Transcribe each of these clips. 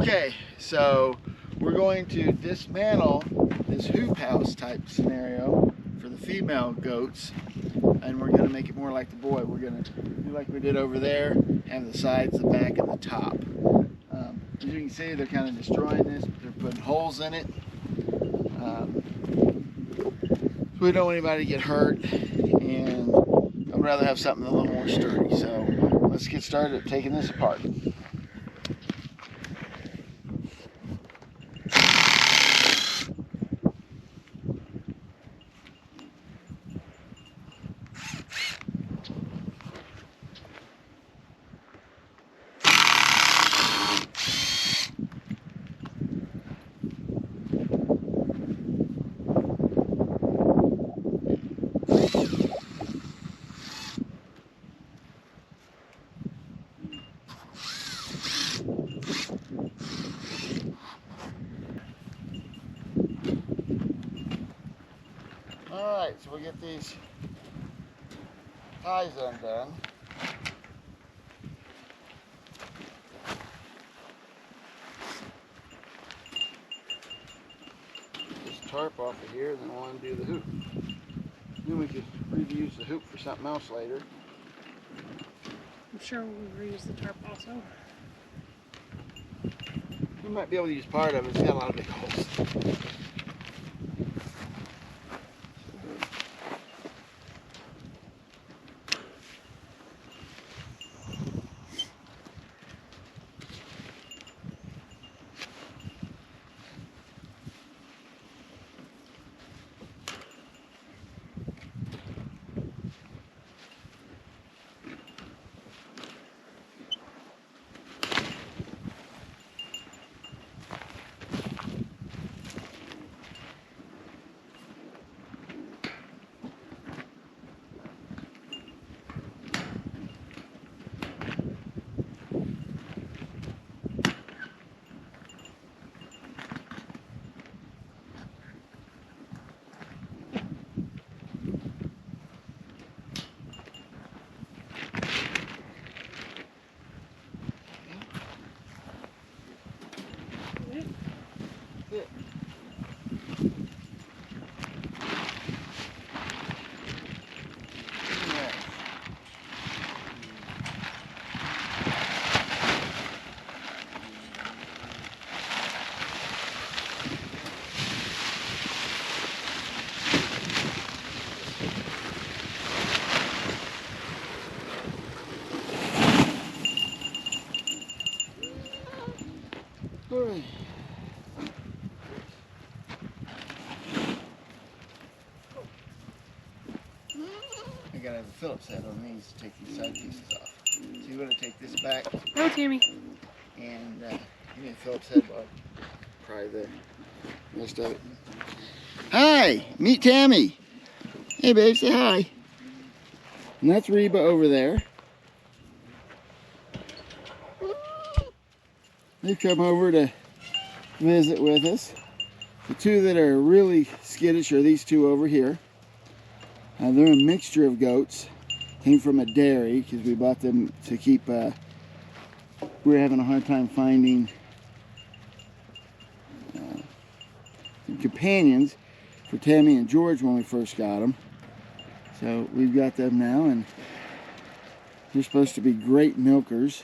Okay, so we're going to dismantle this hoop house type scenario for the female goats, and we're going to make it more like the boy. We're going to do like we did over there, have the sides, the back, and the top. As you can see, they're kind of destroying this. They're putting holes in it. We don't want anybody to get hurt, and I'd rather have something a little more sturdy. So let's get started taking this apart. Alright, so we'll get these ties undone. This tarp off of here, then we'll undo the hoop. Then we could reuse the hoop for something else later. I'm sure we'll reuse the tarp also. We might be able to use part of it. It's got a lot of big holes. It. All right. I gotta have a Phillips head on these to take these side pieces off. So you're gonna take this back. No, Tammy. And give me a Phillips head, Bob. Pry the rest of it. Hi, meet Tammy. Hey, babe, say hi. And that's Reba over there. They've come over to visit with us. The two that are really skittish are these two over here. They're a mixture of goats. Came from a dairy because we bought them to keep. We were having a hard time finding companions for Tammy and George when we first got them. So we've got them now, and they're supposed to be great milkers.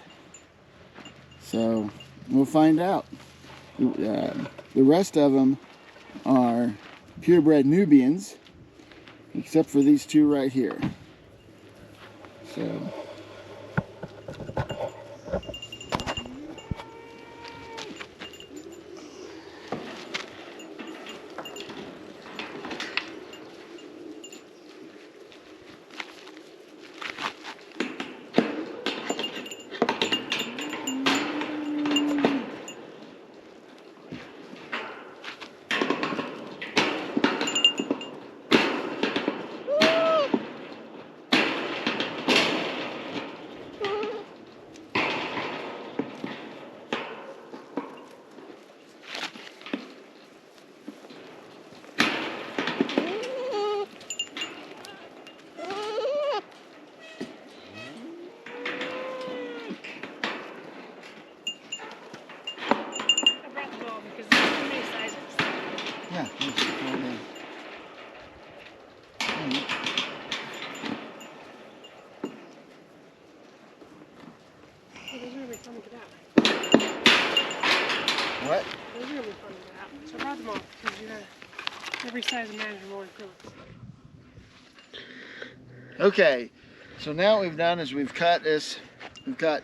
So we'll find out. The rest of them are purebred Nubians, except for these two right here. So Yeah, it's all day. Well, those are gonna be fun to get out. What? Those are gonna be fun to get out. So I brought them off because you got every size imaginable in acrylics. Okay, so now what we've done is we've cut this. We've cut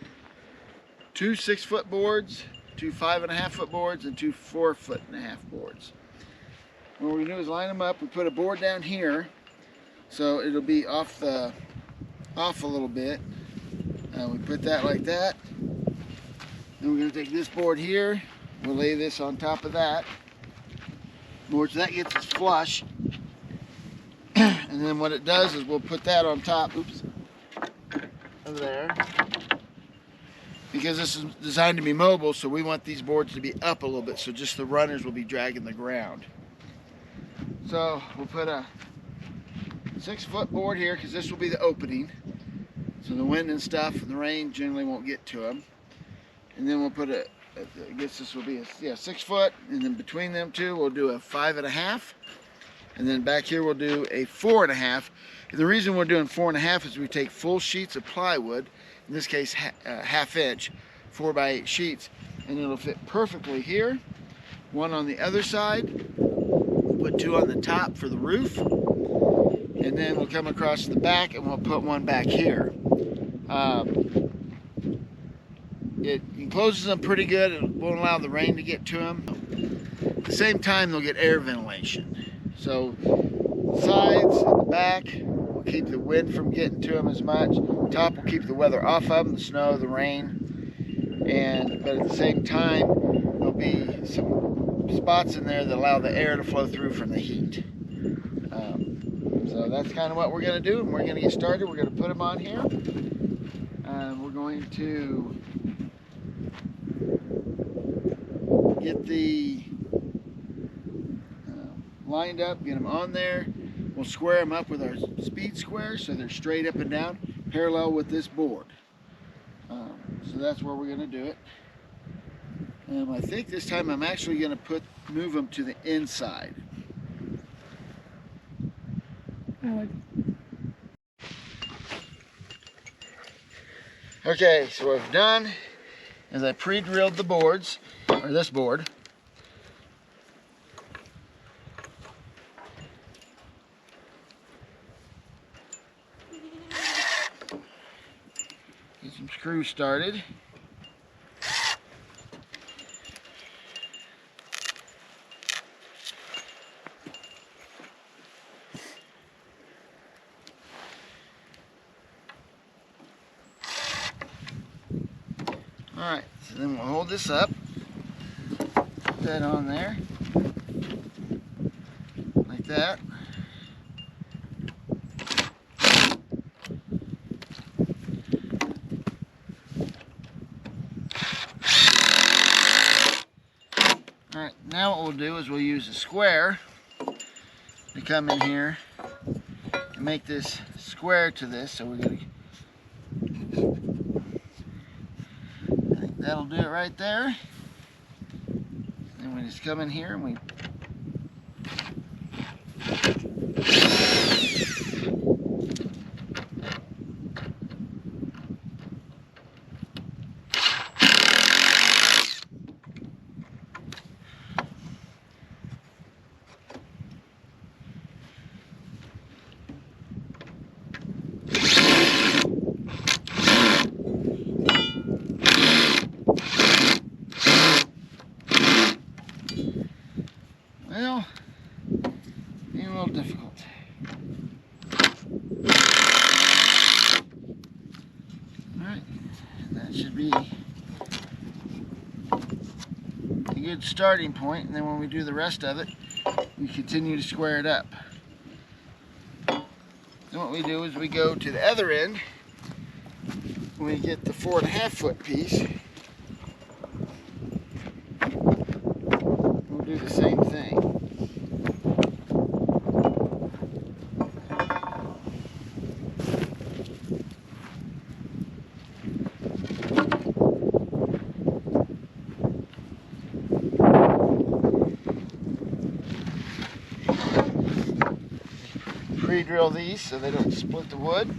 2 6-foot boards, 2 5.5-foot boards, and 2 4.5-foot boards. What we're gonna do is line them up. We put a board down here, so it'll be off a little bit. We put that like that. Then we're gonna take this board here. We'll lay this on top of that board, so that gets us flush. And then what it does is we'll put that on top. Oops. Over there. Because this is designed to be mobile, so we want these boards to be up a little bit, so just the runners will be dragging the ground. So we'll put a 6-foot board here, because this will be the opening, so the wind and stuff and the rain generally won't get to them. And then we'll put I guess this will be a 6 foot, and then between them two we'll do a 5.5, and then back here we'll do a 4.5. And the reason we're doing 4.5 is we take full sheets of plywood, in this case half-inch 4x8 sheets, and it'll fit perfectly here. One on the other side. We'll put 2 on the top for the roof, and then we'll come across the back and we'll put one back here. It encloses them pretty good. It won't allow the rain to get to them. At the same time, they'll get air ventilation. So the sides and the back will keep the wind from getting to them as much. The top will keep the weather off of them, the snow, the rain. But at the same time, there'll be some spots in there that allow the air to flow through from the heat. So that's kind of what we're going to do, and we're going to get started. We're going to put them on here. We're going to get the lined up, get them on there. We'll square them up with our speed square so they're straight up and down, parallel with this board. So that's where we're going to do it. I think this time I'm actually going to move them to the inside. Okay, so what I've done is I pre-drilled the boards, or this board. Get some screws started. Alright, so then we'll hold this up, put that on there, like that. Alright, now what we'll do is we'll use a square to come in here and make this square to this, so we're going to that'll do it right there. Then we just come in here and we well, being a little difficult. Alright, that should be a good starting point, and then when we do the rest of it, we continue to square it up. Then what we do is we go to the other end, we get the 4.5-foot piece. We'll do the same thing. pre-drill these so they don't split the wood.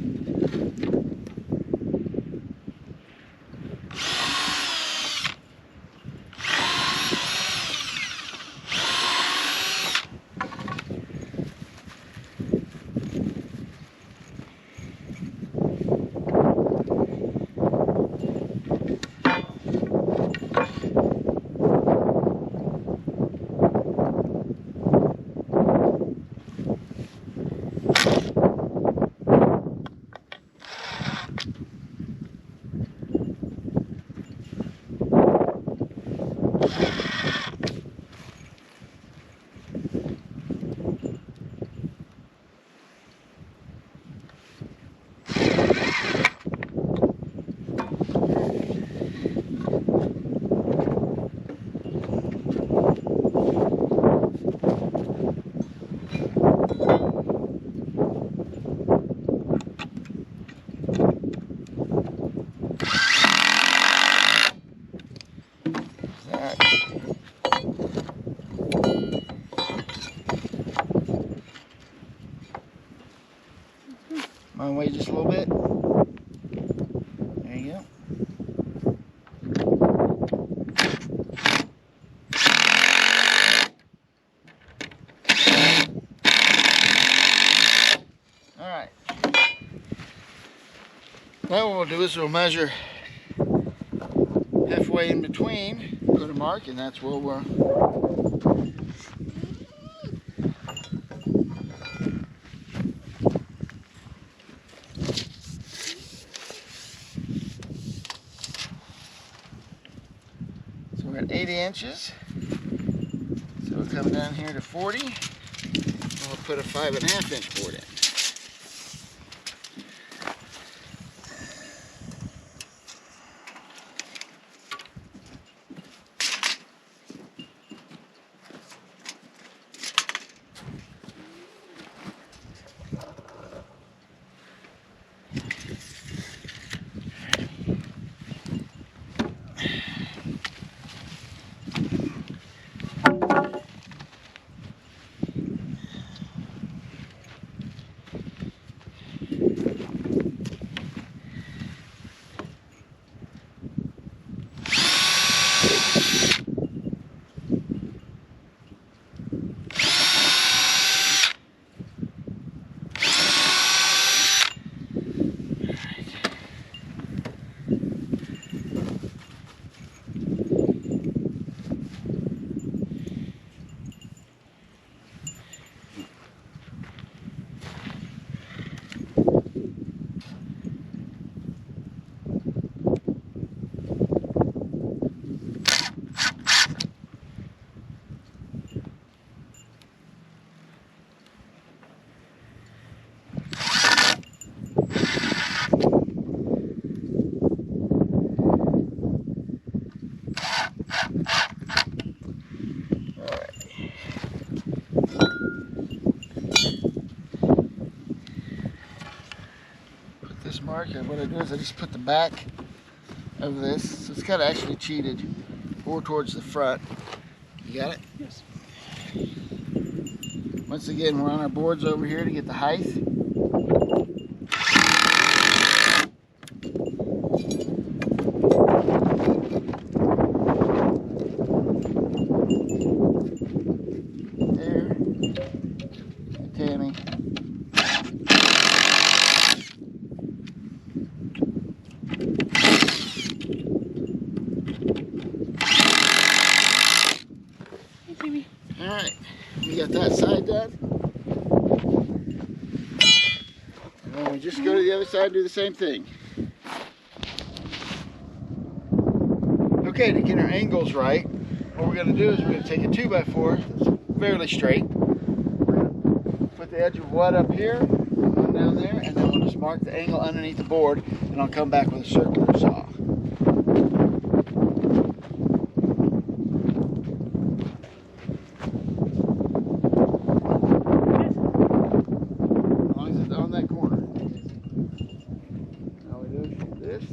My way just a little bit. There you go. All right. Now what we'll do is we'll measure halfway in between, put a mark, and that's where we're. So we're at 80 inches. So we'll come down here to 40. And we'll put a 5.5 inch board in. This marker, what I do is I just put the back of this, so it's kind of actually cheated, more towards the front. You got it? Yes. Once again, we're on our boards over here to get the height. There. Tammy. All right, we got that side done. And then we just go to the other side and do the same thing. Okay, to get our angles right, what we're going to do is we're going to take a 2x4 that's fairly straight. We're going to put the edge of wood up here, one down there, and then we'll just mark the angle underneath the board, and I'll come back with a circular saw. On that corner. All we do is shoot this.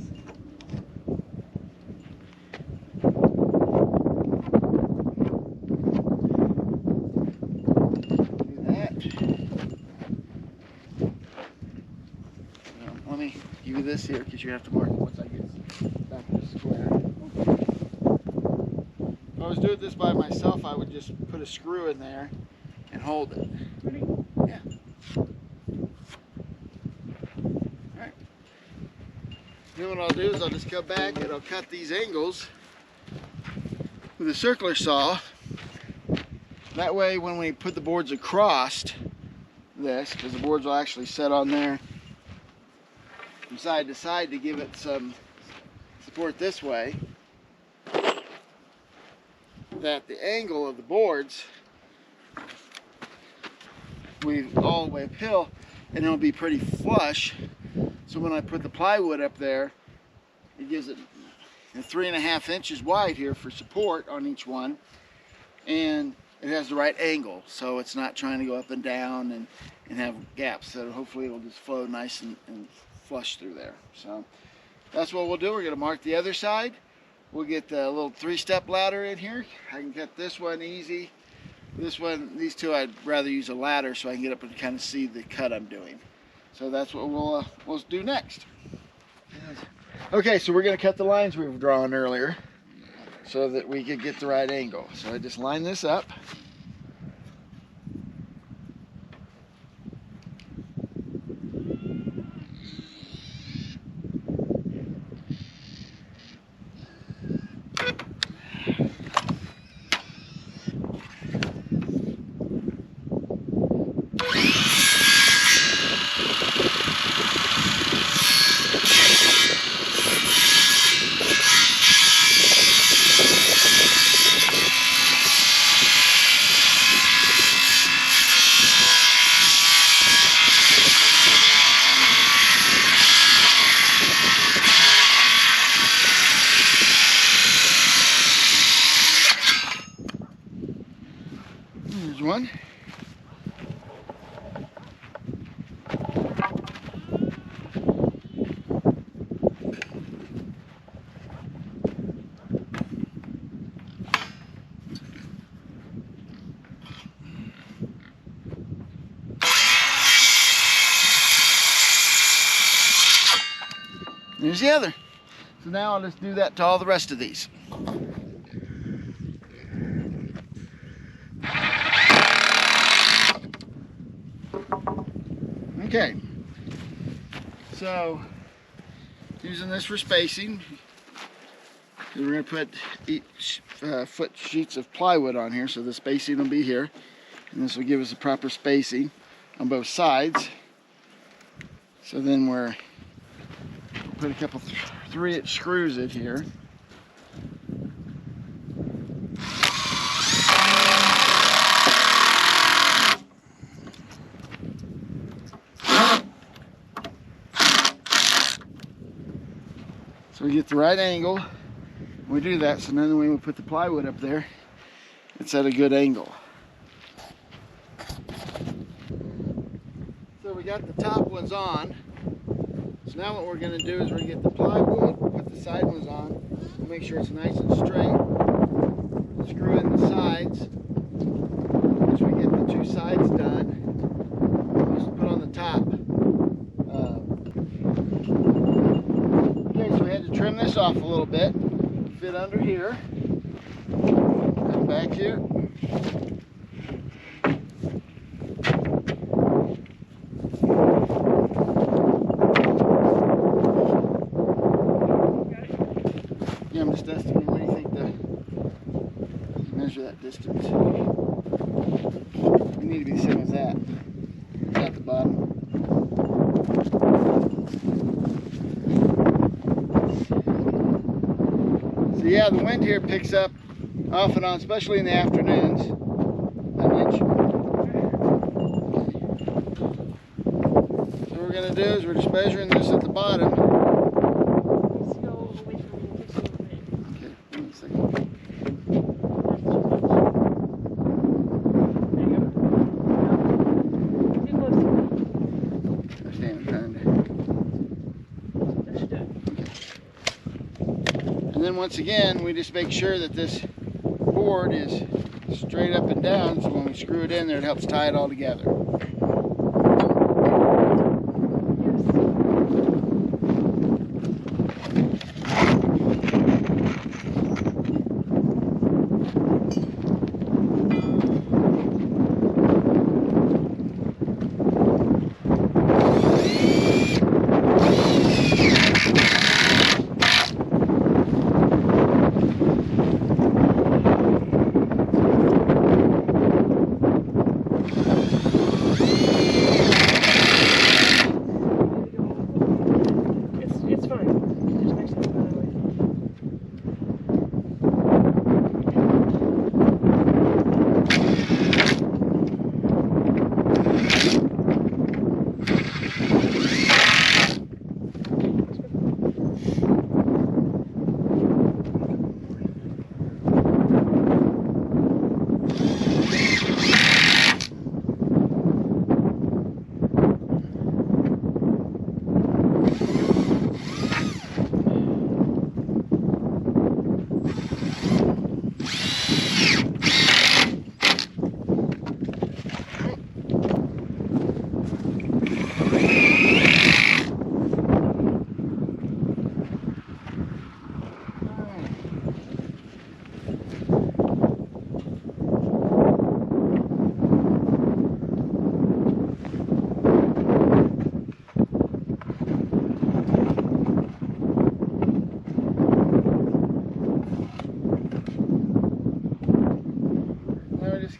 Do that. this here because you have to mark it once I get back to the square. If I was doing this by myself, I would just put a screw in there and hold it. Ready? Yeah. Alright. Then what I'll do is I'll just come back and I'll cut these angles with a circular saw. That way when we put the boards across this, because the boards will actually set on there from side to side to give it some support this way, that the angle of the boards will all the way uphill and it'll be pretty flush. So when I put the plywood up there, it gives it 3.5 inches wide here for support on each one, and it has the right angle, so it's not trying to go up and down and have gaps. So hopefully it'll just flow nice and flush through there. So that's what we'll do. We're going to mark the other side. We'll get a little 3-step ladder in here. I can cut this one easy. This one, these two, I'd rather use a ladder so I can get up and kind of see the cut I'm doing. So that's what we'll do next. Okay, so we're going to cut the lines we were drawing earlier so that we could get the right angle. So I just line this up. There's one. There's the other. So now I'll just do that to all the rest of these. Okay, so using this for spacing, we're going to put each foot sheets of plywood on here, so the spacing will be here, and this will give us a proper spacing on both sides. So then we'll put a couple 3-inch screws in here. So we get the right angle. We do that, so then when we put the plywood up there, it's at a good angle. So we got the top ones on. So now what we're going to do is we're going to get the plywood, put the side ones on, we'll make sure it's nice and straight. Screw in the sides. Once we get the 2 sides done, we'll just put on the top. Okay, so we had to trim this off a little bit, fit under here, come back here. Yeah, I'm just estimating. What do you think to measure that distance? We need to be the same as that. At the bottom. So yeah, the wind here picks up off and on, especially in the afternoons. An inch. So what we're going to do is we're just measuring this at the bottom. Let's go away from this a little bit. Okay, give me a second. There you go. Too close to me. I stand trying to. That should do it. And then once again, we just make sure that this board is straight up and down, so when we screw it in there, it helps tie it all together. Yes.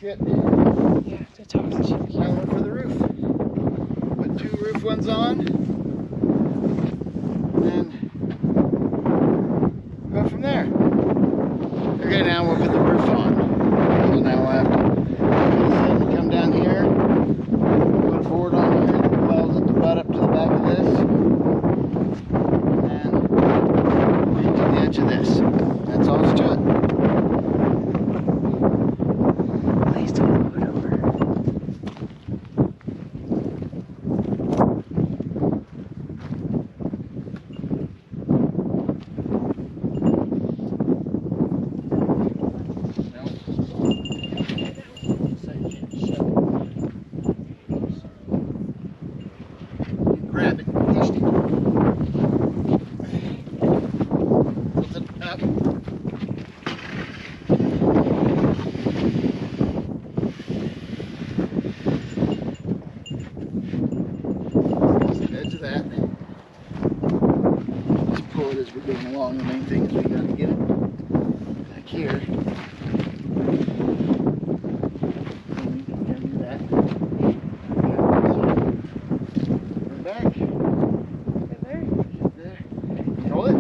basket. Yeah, the top's the cheapest. Now look for the roof. Put 2 roof ones on. And go from there. Okay, now we'll put the roof on. So now we'll have to come down here, put a board on here that follows at the butt up to the back of this, and into the edge of this. That's all there's to it. Please don't move it over. Grab it, pushed it. Lift it up. That's the edge of that. Just pull it as we're going along. The main thing is we got to get it back here. Do that. Back. There. There. Hold it.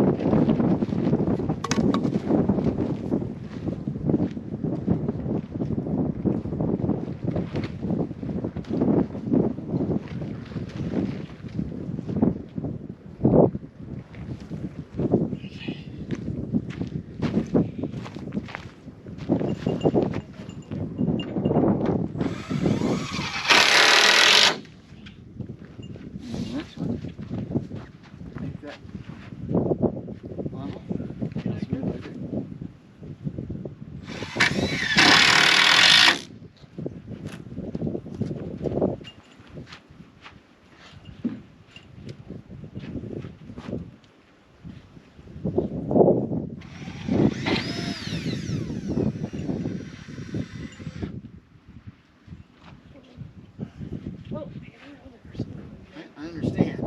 Next one. Make that level. Smooth like it. Oh, I understand.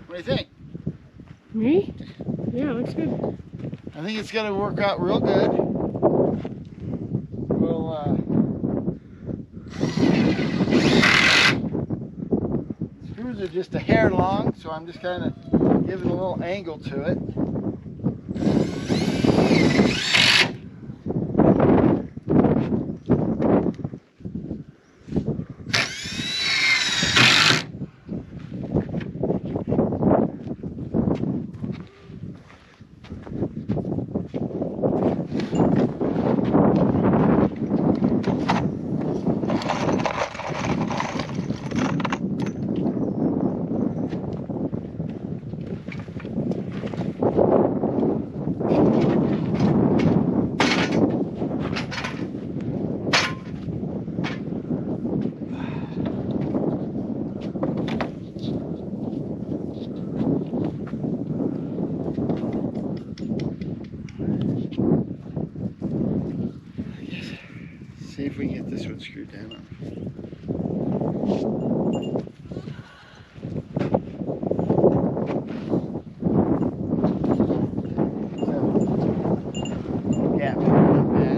What do you think? Me? Yeah, looks good. I think it's going to work out real good. We'll screws are just a hair long, so I'm just kind of giving a little angle to it. it down on. Yeah, not bad.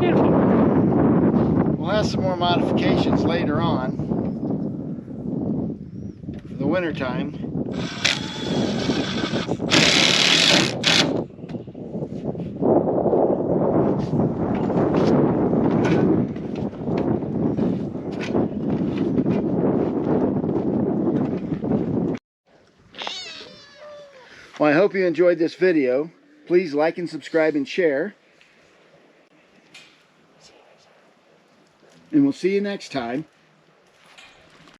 Beautiful. We'll have some more modifications later on for the winter time. Well, I hope you enjoyed this video. Please like and subscribe and share. And we'll see you next time.